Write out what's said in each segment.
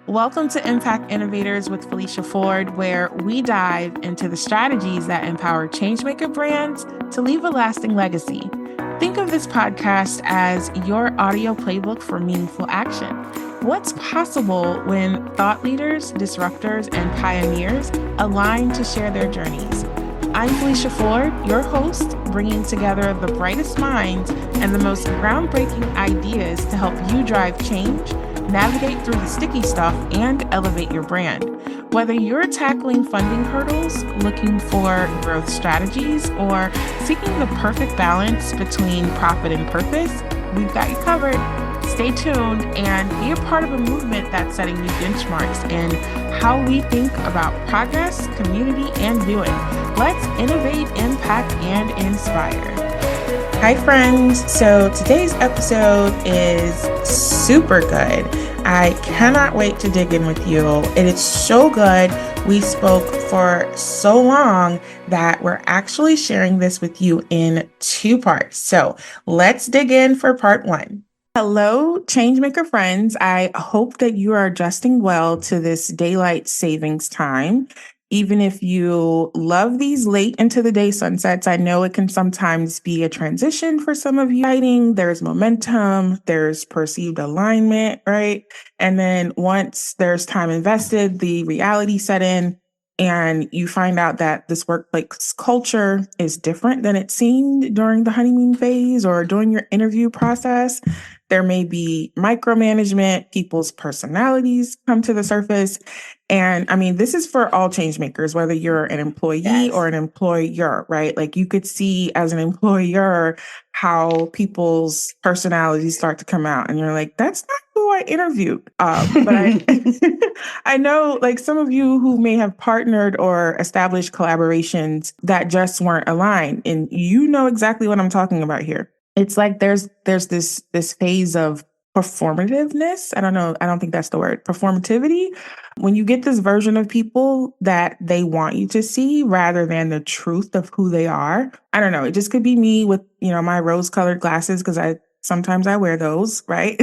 Welcome to Impact Innovators with Felicia Ford, where we dive into the strategies that empower changemaker brands to leave a lasting legacy. Think of this podcast as your audio playbook for meaningful action. What's possible when thought leaders, disruptors, and pioneers align to share their journeys? I'm Felicia Ford, your host, bringing together the brightest minds and the most groundbreaking ideas to help you drive change, navigate through the sticky stuff, and elevate your brand. Whether you're tackling funding hurdles, looking for growth strategies, or seeking the perfect balance between profit and purpose, we've got you covered. Stay tuned and be a part of a movement that's setting new benchmarks in how we think about progress, community, and doing. Let's innovate, impact, and inspire. Hi, friends. So today's episode is super good. I cannot wait to dig in with you. It is so good. We spoke for so long that we're actually sharing this with you in two parts. So let's dig in for part one. Hello, Changemaker friends. I hope that you are adjusting well to this daylight savings time. Even if you love these late into the day sunsets, I know it can sometimes be a transition for some of you. There's momentum, there's perceived alignment, right? And then once there's time invested, the reality set in, and you find out that this workplace culture is different than it seemed during the honeymoon phase or during your interview process. There may be micromanagement, people's personalities come to the surface. And I mean, this is for all change makers, whether you're an employee or an employer, right? Like you could see as an employer how people's personalities start to come out. And you're like, that's not who I interviewed. I know like some of you who may have partnered or established collaborations that just weren't aligned. And you know exactly what I'm talking about here. It's like there's this phase of performativeness. I don't think that's the word. Performativity. When you get this version of people that they want you to see rather than the truth of who they are. I don't know. It just could be me with, my rose-colored glasses because sometimes I wear those, right?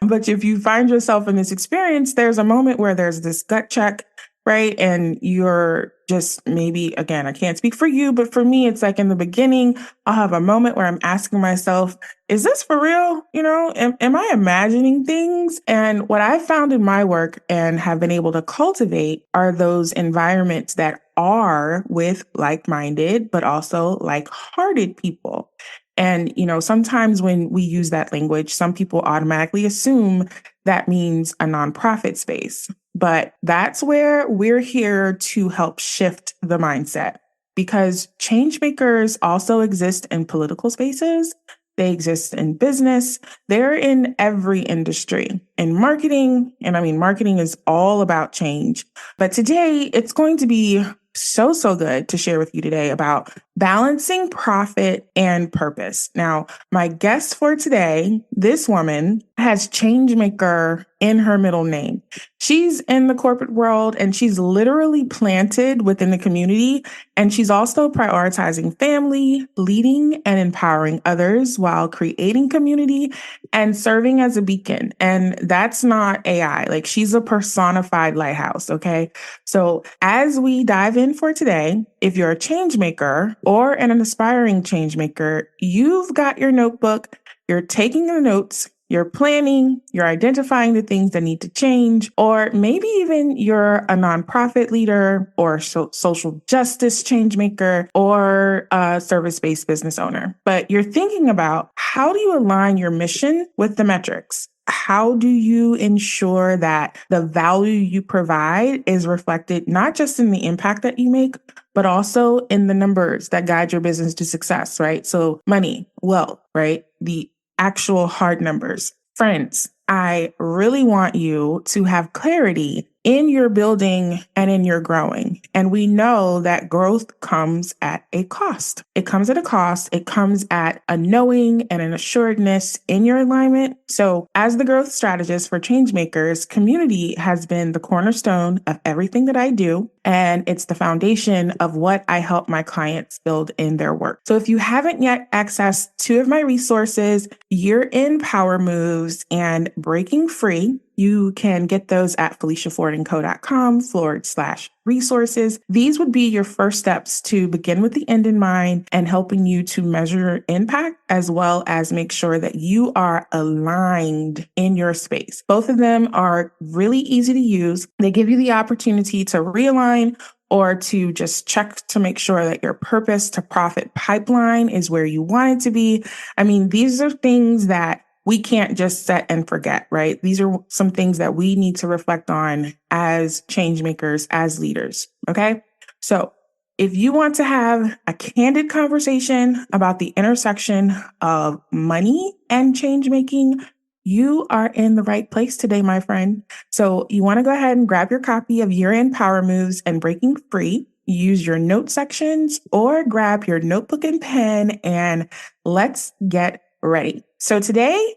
But if you find yourself in this experience, there's a moment where there's this gut check, right? And you're just maybe, again, I can't speak for you, but for me, it's like in the beginning, I'll have a moment where I'm asking myself, is this for real? Am I imagining things? And what I found in my work and have been able to cultivate are those environments that are with like-minded, but also like-hearted people. And, sometimes when we use that language, some people automatically assume that means a nonprofit space. But that's where we're here to help shift the mindset because change makers also exist in political spaces. They exist in business. They're in every industry. In marketing, and I mean, marketing is all about change. But today, it's going to be so good to share with you today about balancing profit and purpose. Now, my guest for today, this woman has Changemaker in her middle name. She's in the corporate world and she's literally planted within the community. And she's also prioritizing family, leading and empowering others while creating community and serving as a beacon. And that's not AI. Like she's a personified lighthouse. Okay. So as we dive in for today, if you're a change maker or an aspiring change maker, you've got your notebook, you're taking your notes, you're planning, you're identifying the things that need to change, or maybe even you're a nonprofit leader or social justice change maker or a service-based business owner. But you're thinking about how do you align your mission with the metrics? How do you ensure that the value you provide is reflected not just in the impact that you make, but also in the numbers that guide your business to success, right? So money, wealth, right? The actual hard numbers. Friends, I really want you to have clarity in your building and in your growing. And we know that growth comes at a cost. It comes at a cost. It comes at a knowing and an assuredness in your alignment. So as the growth strategist for Changemakers, community has been the cornerstone of everything that I do. And it's the foundation of what I help my clients build in their work. So if you haven't yet accessed two of my resources, You're in Power Moves and Breaking Free. You can get those at FeliciaFordandCo.com/resources. These would be your first steps to begin with the end in mind and helping you to measure impact, as well as make sure that you are aligned in your space. Both of them are really easy to use. They give you the opportunity to realign or to just check to make sure that your purpose to profit pipeline is where you want it to be. I mean, these are things that we can't just set and forget, right? These are some things that we need to reflect on as change makers, as leaders. Okay. So if you want to have a candid conversation about the intersection of money and change making, you are in the right place today, my friend. So you want to go ahead and grab your copy of Year-End Power Moves and Breaking Free. Use your note sections or grab your notebook and pen and let's get ready. So today,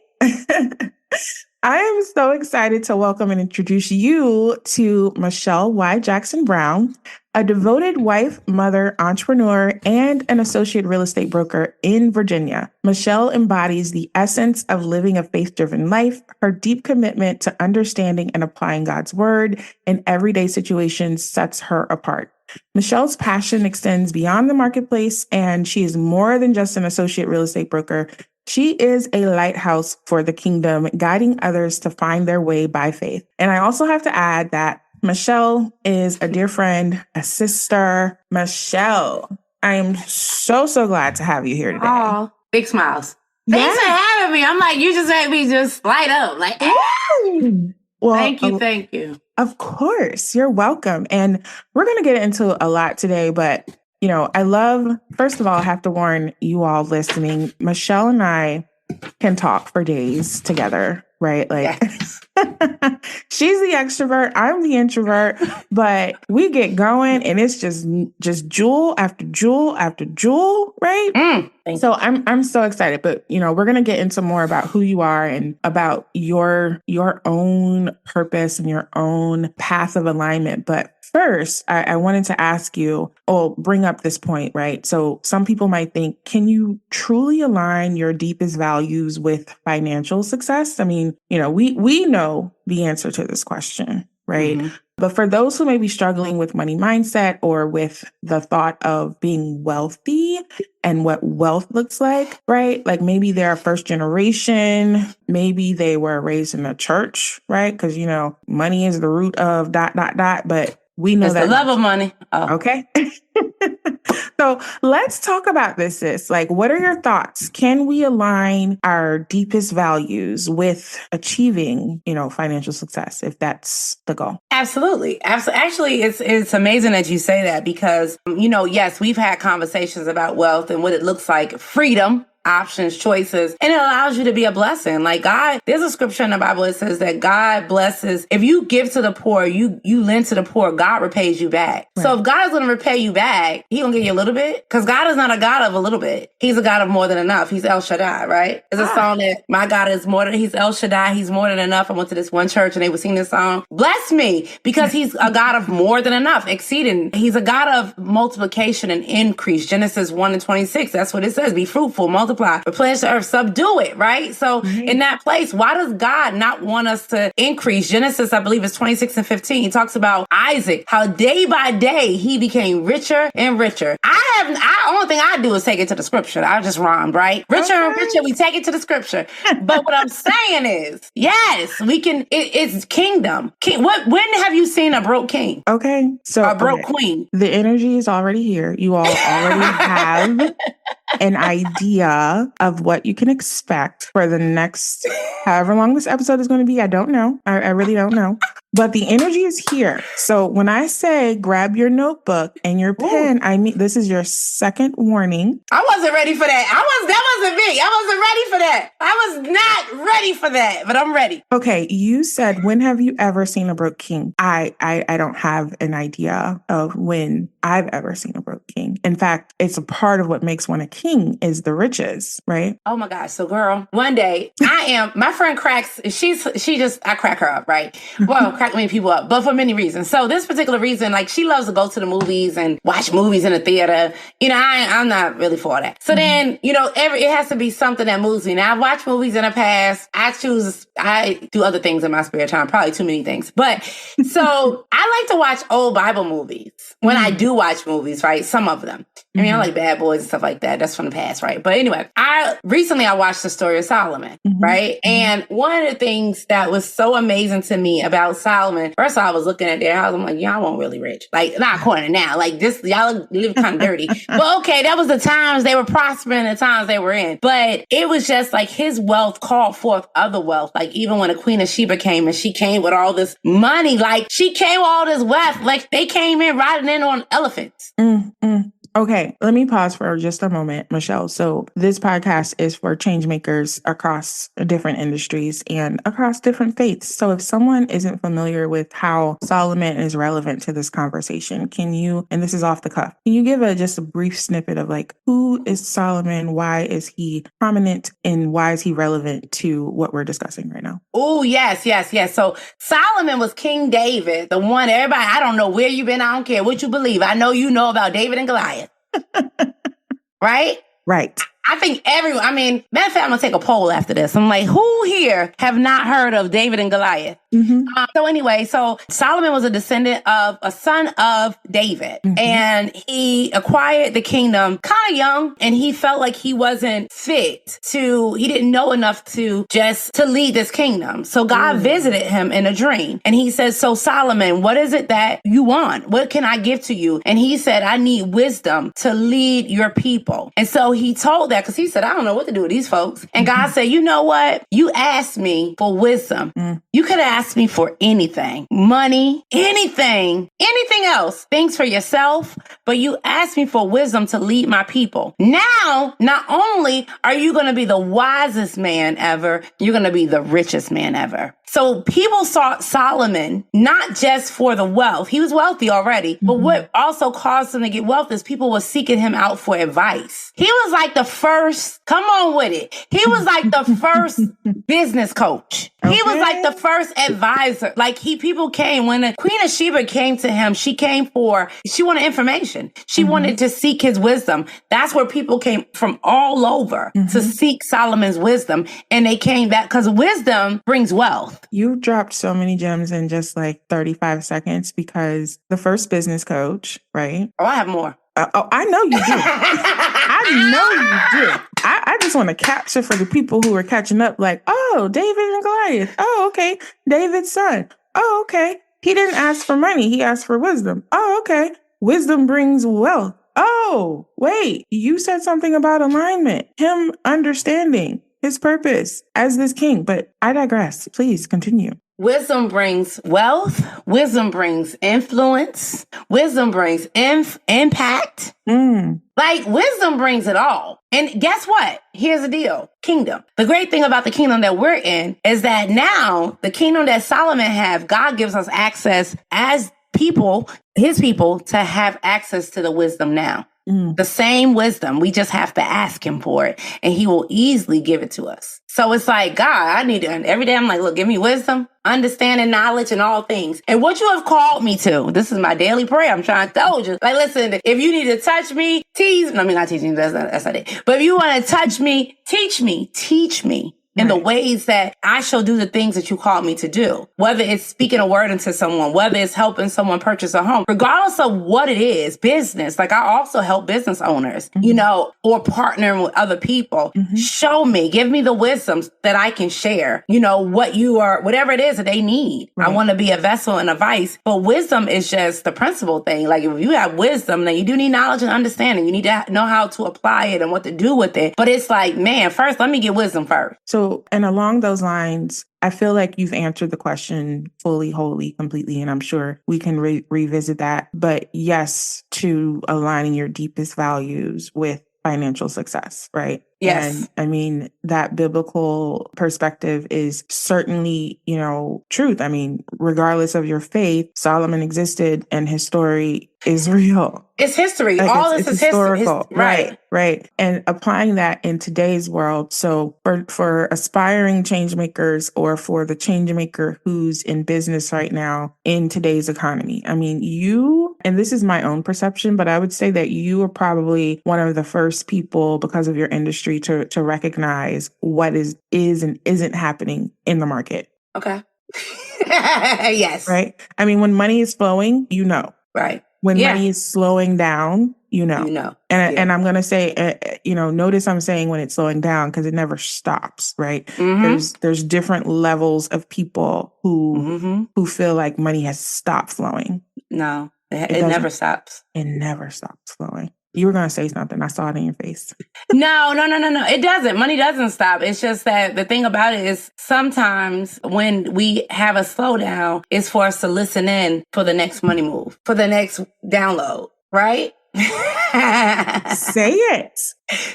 I am so excited to welcome and introduce you to Michelle Y. Jackson Brown, a devoted wife, mother, entrepreneur, and an associate real estate broker in Virginia. Michelle embodies the essence of living a faith-driven life. Her deep commitment to understanding and applying God's word in everyday situations sets her apart. Michelle's passion extends beyond the marketplace, and she is more than just an associate real estate broker. She is a lighthouse for the kingdom, guiding others to find their way by faith. And I also have to add that Michelle is a dear friend, a sister. Michelle, I am so glad to have you here today. Oh, big smiles. Thanks for having me. I'm like, you just made me just light up. Like, well, thank you. Of course, you're welcome. And we're going to get into a lot today, but first of all, I have to warn you all listening, Michelle and I can talk for days together, right? Like, yes. She's the extrovert, I'm the introvert, but we get going and it's just jewel after jewel after jewel, right? So I'm so excited, but we're going to get into more about who you are and about your own purpose and your own path of alignment. But first, I wanted to ask you, bring up this point, right? So some people might think, can you truly align your deepest values with financial success? I mean, we know the answer to this question, right? Mm-hmm. But for those who may be struggling with money mindset or with the thought of being wealthy and what wealth looks like, right? Like maybe they're first generation, maybe they were raised in a church, right? Because, money is the root of ... but we know it's that the love of money. Oh. Okay. So let's talk about this, sis. Like, what are your thoughts? Can we align our deepest values with achieving, financial success, if that's the goal? Absolutely. Actually, it's amazing that you say that because, yes, we've had conversations about wealth and what it looks like, freedom, options, choices, and it allows you to be a blessing. Like God, there's a scripture in the Bible that says that God blesses. If you give to the poor, you lend to the poor, God repays you back. Right. So if God is going to repay you back, he going to give you a little bit because God is not a God of a little bit. He's a God of more than enough. He's El Shaddai, right? There's a song that my God is more than, he's El Shaddai. He's more than enough. I went to this one church and they would sing this song, bless me, because he's a God of more than enough, exceeding. He's a God of multiplication and increase. Genesis 1:26. That's what it says. Be fruitful, multiply, replenish the earth, subdue it, right? So in that place, why does God not want us to increase? Genesis, I believe, is 26:15. He talks about Isaac, how day by day he became richer and richer. Only thing I do is take it to the scripture. I just rhymed, right? Richer and richer, we take it to the scripture. But what I'm saying is, yes, we can, it's kingdom. When have you seen a broke king? Okay. So a broke queen? The energy is already here. You all already have an idea of what you can expect for the next, however long this episode is going to be. I don't know. I really don't know. But the energy is here. So when I say grab your notebook and your pen, I mean, this is your second warning. I wasn't ready for that. That wasn't me. I wasn't ready for that. I was not ready for that, but I'm ready. Okay. You said, when have you ever seen a broke king? I don't have an idea of when I've ever seen a broke king. In fact, it's a part of what makes one a king is the riches, right? Oh my gosh. So girl, one day my friend cracks, I crack her up, right? Well, crack many people up, but for many reasons. So this particular reason, like she loves to go to the movies and watch movies in the theater. I'm not really for that. So then, it has to be something that moves me. Now I've watched movies in the past. I do other things in my spare time, probably too many things. But so I like to watch old Bible movies when I do watch movies, right? Some of them. I like Bad Boys and stuff like that. That's from the past, right? But anyway, recently I watched the story of Solomon, right? And one of the things that was so amazing to me about Solomon, first of all, I was looking at their house. I'm like, y'all weren't really rich. Like, not according to now. Like this, y'all live kind of dirty. But okay, that was the times they were prospering, the times they were in. But it was just like his wealth called forth other wealth. Like even when the Queen of Sheba came and she came with all this money, like she came with all this wealth, like they came in riding in on elephants. Okay, let me pause for just a moment, Michelle. So this podcast is for change makers across different industries and across different faiths. So if someone isn't familiar with how Solomon is relevant to this conversation, can you, and this is off the cuff, can you give just a brief snippet of like, who is Solomon? Why is he prominent? And why is he relevant to what we're discussing right now? Oh, yes. So Solomon was King David, the one everybody, I don't know where you've been. I don't care what you believe. I know you know about David and Goliath. Right? Right. I think matter of fact, I'm going to take a poll after this. I'm like, who here have not heard of David and Goliath? So Solomon was a descendant of a son of David, and he acquired the kingdom kind of young, and he felt like he wasn't fit he didn't know enough to lead this kingdom. So God visited him in a dream, and he said, so Solomon, what is it that you want? What can I give to you? And he said, I need wisdom to lead your people. And so he told that because he said, I don't know what to do with these folks. And God said, you know what? You asked me for wisdom. You could ask me for anything, money, anything else, things for yourself, but you asked me for wisdom to lead my people. Now, not only are you going to be the wisest man ever, you're going to be the richest man ever. So people sought Solomon not just for the wealth. He was wealthy already, but what also caused him to get wealth is people were seeking him out for advice. He was like the first, come on with it. He was like the first business coach. He was like the first advisor. Like people came when the Queen of Sheba came to him. She wanted information. She wanted to seek his wisdom. That's where people came from all over to seek Solomon's wisdom. And they came back because wisdom brings wealth. You dropped so many gems in just like 35 seconds because the first business coach, right? Oh, I have more. I know you do. I know you do. I just want to capture for the people who are catching up like, oh, David and Goliath. Oh, okay. David's son. Oh, okay. He didn't ask for money. He asked for wisdom. Oh, okay. Wisdom brings wealth. Oh, wait. You said something about alignment. Him understanding his purpose as this king. But I digress. Please continue. Wisdom brings wealth. Wisdom brings influence. Wisdom brings impact. Like wisdom brings it all. And guess what? Here's the deal. Kingdom. The great thing about the kingdom that we're in is that now the kingdom that Solomon have, God gives us access as people, his people, to have access to the wisdom now. The same wisdom. We just have to ask him for it and he will easily give it to us. So it's like, God, I need to, every day I'm like, look, give me wisdom, understanding, knowledge, and all things. And what you have called me to, this is my daily prayer. I'm trying to tell you. Like, listen, if you need to touch me, not teaching, that's not it. But if you want to touch me, teach me. In the ways that I shall do the things that you called me to do, whether it's speaking a word into someone, whether it's helping someone purchase a home, regardless of what it is, business. Like I also help business owners, or partnering with other people. Show me, give me the wisdom that I can share, whatever it is that they need. Right. I want to be a vessel and a vice, but wisdom is just the principal thing. Like if you have wisdom, then you do need knowledge and understanding. You need to know how to apply it and what to do with it. But it's like, man, first, let me get wisdom first. So, and along those lines, I feel like you've answered the question fully, wholly, completely, and I'm sure we can revisit that. But yes, to aligning your deepest values with financial success, right? Yes. And I mean, that biblical perspective is certainly, truth. I mean, regardless of your faith, Solomon existed and his story is real. It's history. Like All it's this is historical. history. Right. Right. And applying that in today's world. So for aspiring change makers or for the change maker who's in business right now in today's economy, I mean, and this is my own perception, but I would say that you are probably one of the first people because of your industry to recognize what is and isn't happening in the market. Okay. Yes. Right. I mean, when money is flowing, Right. When money is slowing down, And I'm going to say, notice I'm saying when it's slowing down because it never stops, right? Mm-hmm. There's different levels of people who feel like money has stopped flowing. No, it never stops. It never stops flowing. You were going to say something. I saw it in your face. No. It doesn't. Money doesn't stop. It's just that the thing about it is sometimes when we have a slowdown, it's for us to listen in for the next money move, for the next download, right? Say it.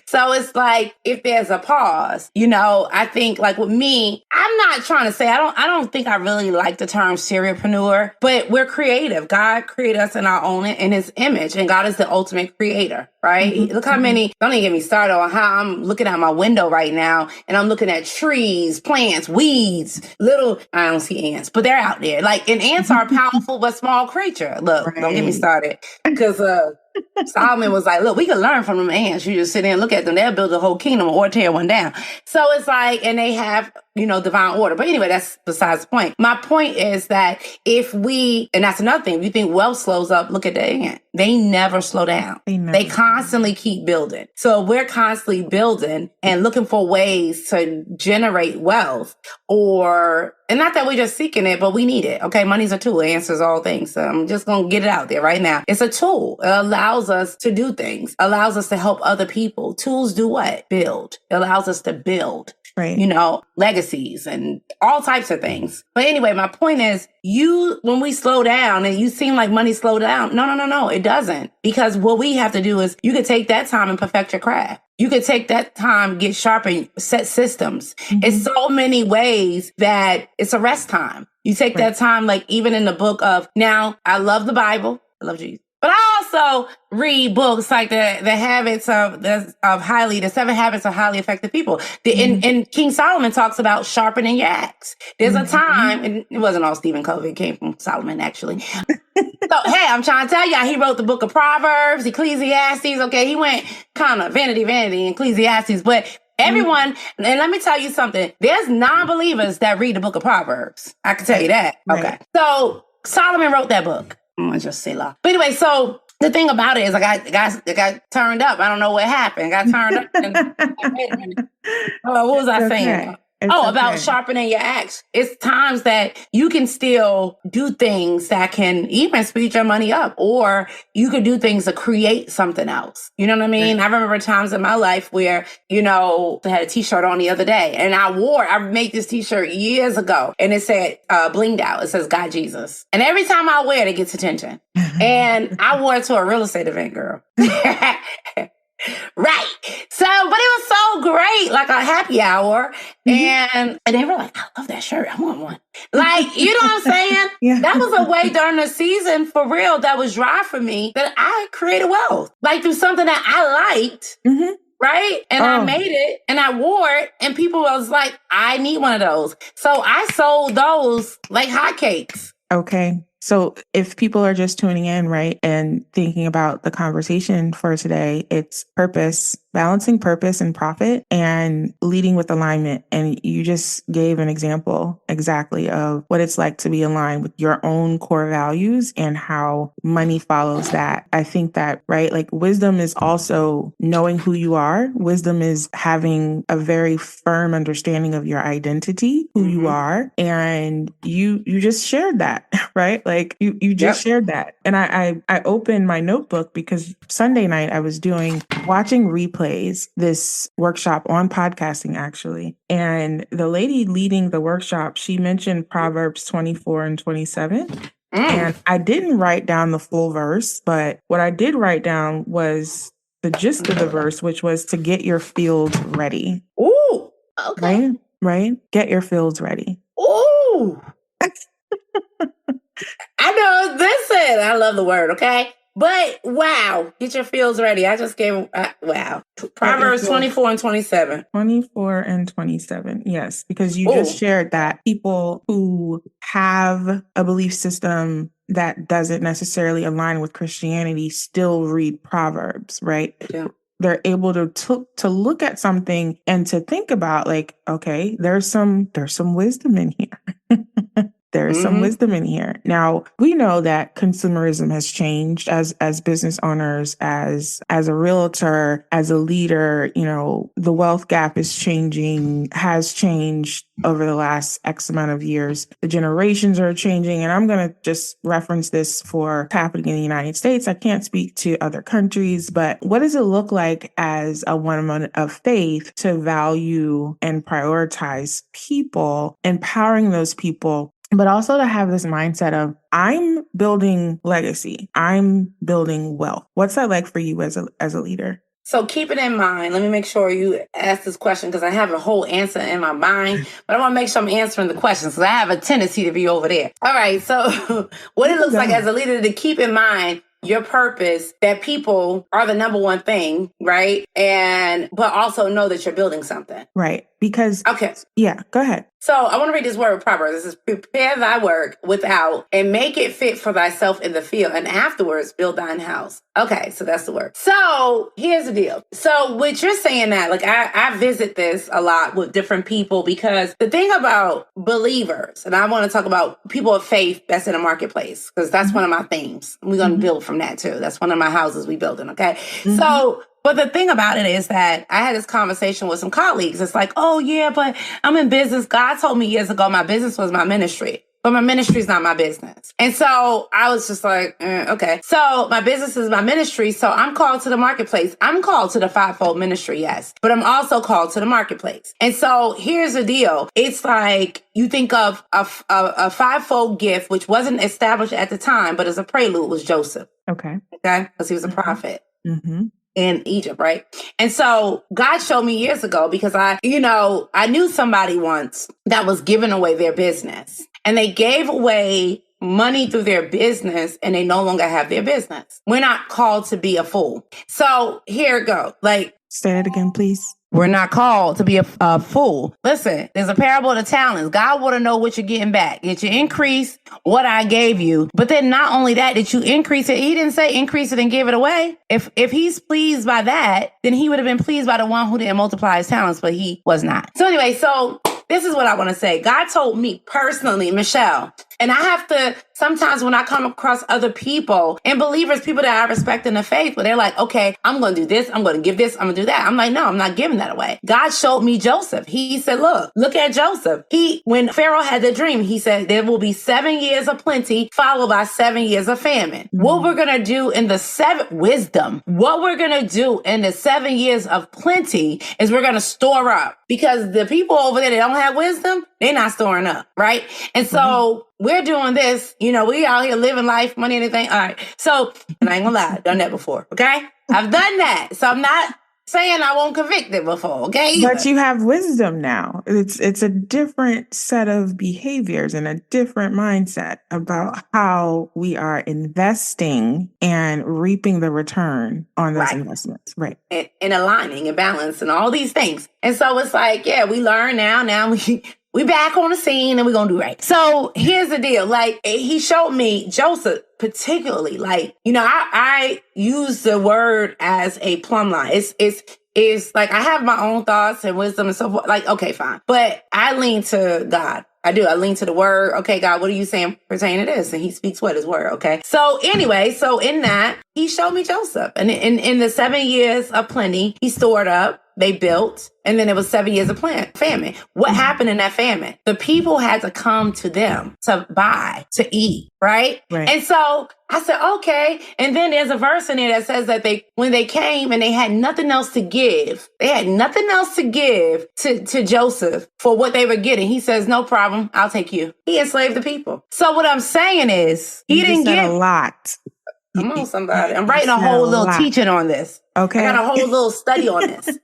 So it's like if there's a pause, I think like with me, I'm not trying to say I don't think I really like the term serialpreneur, but we're creative. God created us in his image, and God is the ultimate creator, right? Mm-hmm. Look how many, don't even get me started on how I'm looking out my window right now and I'm looking at trees, plants, weeds, I don't see ants, but they're out there. Like, and ants are a powerful but small creature. Look, Don't get me started. Because Solomon was like, look, we can learn from them ants. You just sit there and look at them. They'll build a whole kingdom or tear one down. So it's like, and they have, divine order. But anyway, that's besides the point. My point is that and that's another thing, if you think wealth slows up, look at the ant. They never slow down. They constantly keep building. So we're constantly building and looking for ways to generate wealth and not that we're just seeking it, but we need it. Okay. Money's a tool. It answers all things. So I'm just going to get it out there right now. It's a tool. It allows us to do things, allows us to help other people. Tools do what? Build. It allows us to build. Right. Legacies and all types of things. But anyway, my point is when we slow down and you seem like money slowed down. No, it doesn't. Because what we have to do is you could take that time and perfect your craft. You could take that time, get sharp and set systems. Mm-hmm. It's so many ways that it's a rest time. You take that time, like even in the book of, now I love the Bible. I love Jesus. But I also read books like the 7 Habits of Highly Effective People. And King Solomon talks about sharpening your axe. There's a time, and it wasn't all Stephen Covey, it came from Solomon actually. So, hey, I'm trying to tell y'all, he wrote the book of Proverbs, Ecclesiastes. Okay, he went kind of vanity, Ecclesiastes, but everyone, and let me tell you something, there's non-believers that read the book of Proverbs. I can tell you that. Right. Okay. So Solomon wrote that book. I'm gonna just say la. But anyway, so the thing about it is I got turned up. I don't know what happened. I got turned up. And, wait a minute. What was I saying? About sharpening your axe. It's times that you can still do things that can even speed your money up, or you could do things to create something else. You know what I mean? Right. I remember times in my life where, I had a t-shirt on the other day and I made this t-shirt years ago and it said, blinged out. It says God Jesus. And every time I wear it, it gets attention. And I wore it to a real estate event, girl. Right. So, but it was so great, like a happy hour. And they were like, I love that shirt. I want one. Like, you know what I'm saying? Yeah. That was a way during the season for real that was dry for me that I created wealth. Like through something that I liked. Mm-hmm. Right. And I made it and I wore it and people was like, I need one of those. So I sold those like hotcakes. Okay. So if people are just tuning in, right, and thinking about the conversation for today, it's purpose, balancing purpose and profit and leading with alignment. And you just gave an example exactly of what it's like to be aligned with your own core values and how money follows that. I think that, right, like wisdom is also knowing who you are. Wisdom is having a very firm understanding of your identity, who you are. And you just shared that, right? Like you just shared that. And I opened my notebook because Sunday night I was watching replays, this workshop on podcasting actually. And the lady leading the workshop, she mentioned Proverbs 24 and 27. And I didn't write down the full verse, but what I did write down was the gist of the verse, which was to get your fields ready. Ooh, okay. Right? Get your fields ready. Ooh. I know, listen, I love the word, okay? But wow, get your fields ready. I just gave, wow. Proverbs 24 and 27. 24 and 27. Yes, because you just shared that people who have a belief system that doesn't necessarily align with Christianity still read Proverbs, right? Yeah. They're able to look at something and to think about, like, okay, there's some wisdom in here. There's some wisdom in here. Now, we know that consumerism has changed as business owners, as a realtor, as a leader. You know, the wealth gap has changed over the last X amount of years. The generations are changing. And I'm going to just reference this for what's happening in the United States. I can't speak to other countries, but what does it look like as a woman of faith to value and prioritize people, empowering those people, but also to have this mindset of, I'm building legacy. I'm building wealth. What's that like for you as a leader? So keep it in mind. Let me make sure you ask this question because I have a whole answer in my mind, but I want to make sure I'm answering the questions because I have a tendency to be over there. All right. So what it looks like as a leader to keep in mind your purpose, that people are the number one thing, right? But also know that you're building something. Right. Because, okay. Yeah, go ahead. So I want to read this word of Proverbs. This is prepare thy work without and make it fit for thyself in the field, and afterwards build thine house. Okay, so that's the word. So here's the deal. So what you're saying that, like I visit this a lot with different people because the thing about believers, and I want to talk about people of faith that's in a marketplace, because that's one of my themes. We're going to build from that too. That's one of my houses we building, okay? So but the thing about it is that I had this conversation with some colleagues. It's like, oh yeah, but I'm in business. God told me years ago my business was my ministry, but my ministry is not my business. And so I was just like, okay. So my business is my ministry. So I'm called to the marketplace. I'm called to the fivefold ministry, yes, but I'm also called to the marketplace. And so here's the deal. It's like you think of a fivefold gift, which wasn't established at the time, but as a prelude was Joseph. Okay. Okay. Because he was a prophet. In Egypt, right? And so God showed me years ago because I knew somebody once that was giving away their business, and they gave away money through their business and they no longer have their business. We're not called to be a fool. So here it goes. Like, say it again, please. We're not called to be a fool. Listen, there's a parable of the talents. God want to know what you're getting back. Did you increase what I gave you? But then not only that, did you increase it? He didn't say increase it and give it away. If he's pleased by that, then he would have been pleased by the one who didn't multiply his talents, but he was not. So anyway, this is what I want to say. God told me personally, Michelle, and I have to, sometimes when I come across other people and believers, people that I respect in the faith, where they're like, okay, I'm going to do this. I'm going to give this. I'm going to do that. I'm like, no, I'm not giving that away. God showed me Joseph. He said, look at Joseph. When Pharaoh had the dream, he said, there will be 7 years of plenty followed by 7 years of famine. What we're going to do in the what we're going to do in the 7 years of plenty is we're going to store up, because the people over there that don't have wisdom, they're not storing up. Right. And so we're doing this, we out here living life, money, anything. All right. So, and I ain't gonna lie, I've done that before. Okay. I've done that. So I'm not saying I won't convict it before. Okay. But you have wisdom now. It's a different set of behaviors and a different mindset about how we are investing and reaping the return on those investments. Right. And aligning and balance and all these things. And so it's like, yeah, we learn now we back on the scene and we're going to do right. So here's the deal. Like, he showed me Joseph particularly, like, I use the word as a plumb line. It's like, I have my own thoughts and wisdom and so forth. Like, okay, fine. But I lean to God. I do. I lean to the word. Okay, God, what are you saying pertaining to this? And he speaks what? His word. Okay. So anyway, in that, he showed me Joseph. And in the 7 years of plenty, he stored up. They built, and then it was 7 years of famine. What happened in that famine? The people had to come to them to buy, to eat, right? And so I said, okay. And then there's a verse in there that says that when they came and they had nothing else to give, to Joseph for what they were getting. He says, no problem. I'll take you. He enslaved the people. So what I'm saying is, he didn't get a lot. Come on, somebody. I'm writing a whole little teaching on this. Okay. I got a whole little study on this.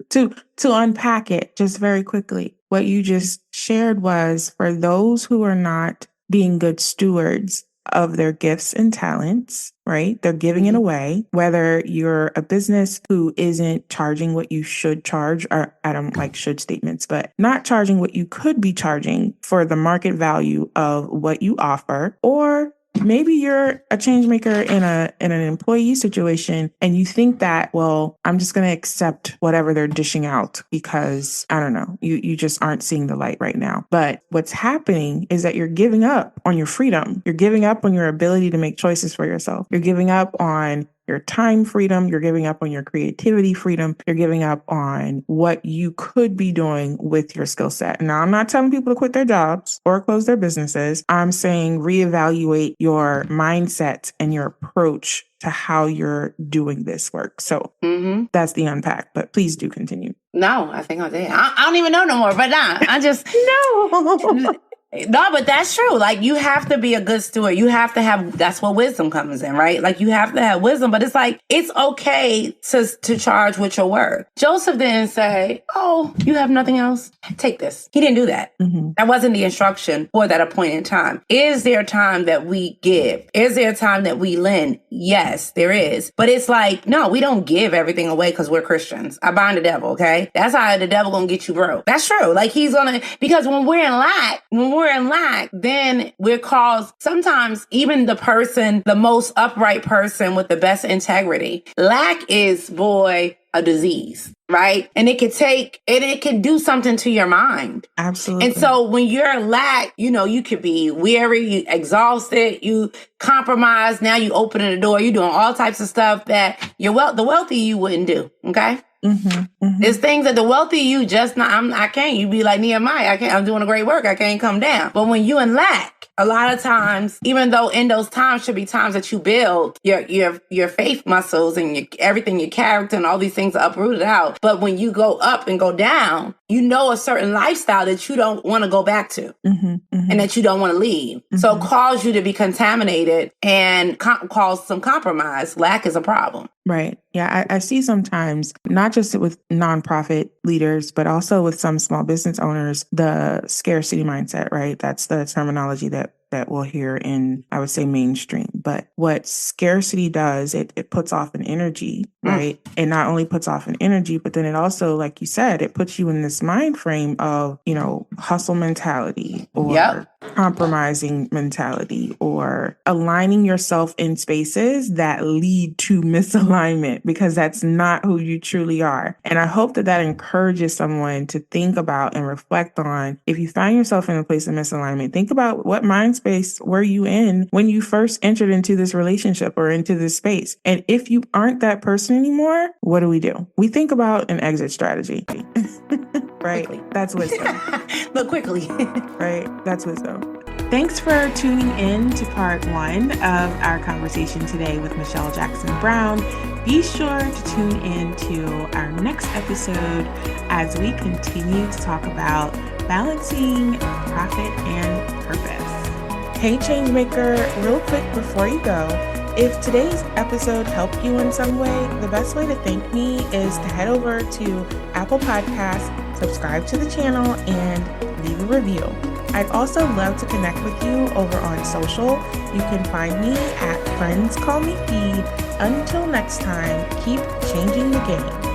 To unpack it just very quickly, what you just shared was for those who are not being good stewards of their gifts and talents, right? They're giving it away, whether you're a business who isn't charging what you should charge, or I don't like should statements, but not charging what you could be charging for the market value of what you offer, or maybe you're a change maker in an employee situation and you think that, well, I'm just going to accept whatever they're dishing out because, I don't know, you just aren't seeing the light right now. But what's happening is that you're giving up on your freedom. You're giving up on your ability to make choices for yourself. You're giving up on your time freedom. You're giving up on your creativity freedom. You're giving up on what you could be doing with your skill set. Now, I'm not telling people to quit their jobs or close their businesses. I'm saying reevaluate your mindset and your approach to how you're doing this work. So that's the unpack, but please do continue. No, I think I did. I don't even know no more, but nah, I just... No. No, but that's true. Like, you have to be a good steward. You have to have, that's where wisdom comes in, right? Like, you have to have wisdom, but it's like, it's okay to charge with your word. Joseph didn't say, oh, you have nothing else? Take this. He didn't do that. That wasn't the instruction for that appointed time. Is there a time that we give? Is there a time that we lend? Yes, there is. But it's like, no, we don't give everything away because we're Christians. I bind the devil, okay? That's how the devil gonna get you broke. That's true. Like, he's gonna, because when we're in lack, then we're caused, sometimes even the most upright person with the best integrity. Lack is, boy, a disease, right? And it can do something to your mind. Absolutely. And so when you're lack, you could be weary, you exhausted, you compromise. Now you opening the door, you're doing all types of stuff that the wealthy you wouldn't do. Okay. There's things that the wealthy you just not, I can't. You be like Nehemiah, I can't, I'm doing a great work, I can't come down. But when you in lack, a lot of times, even though in those times should be times that you build your faith muscles and everything, your character and all these things are uprooted out. But when you go up and go down, a certain lifestyle that you don't want to go back to and that you don't want to leave. So it cause you to be contaminated and cause some compromise. Lack is a problem. Right. Yeah, I see sometimes, not just with nonprofit leaders, but also with some small business owners, the scarcity mindset, right? That's the terminology that we'll hear in, I would say, mainstream. But what scarcity does, it puts off an energy, right? It not only puts off an energy, but then it also, like you said, it puts you in this mind frame of, hustle mentality or compromising mentality or aligning yourself in spaces that lead to misalignment, because that's not who you truly are. And I hope that encourages someone to think about and reflect on, if you find yourself in a place of misalignment, think about what mind space were you in when you first entered into this relationship or into this space. And if you aren't that person anymore, what do? We think about an exit strategy. Right? Quickly. That's wisdom. But quickly. Right? That's wisdom. Thanks for tuning in to part 1 of our conversation today with Michelle Jackson Brown. Be sure to tune in to our next episode as we continue to talk about balancing profit and purpose. Hey, Changemaker, real quick before you go, if today's episode helped you in some way, the best way to thank me is to head over to Apple Podcasts, subscribe to the channel, and leave a review. I'd also love to connect with you over on social. You can find me at Friends Call Me Feed. Until next time, keep changing the game.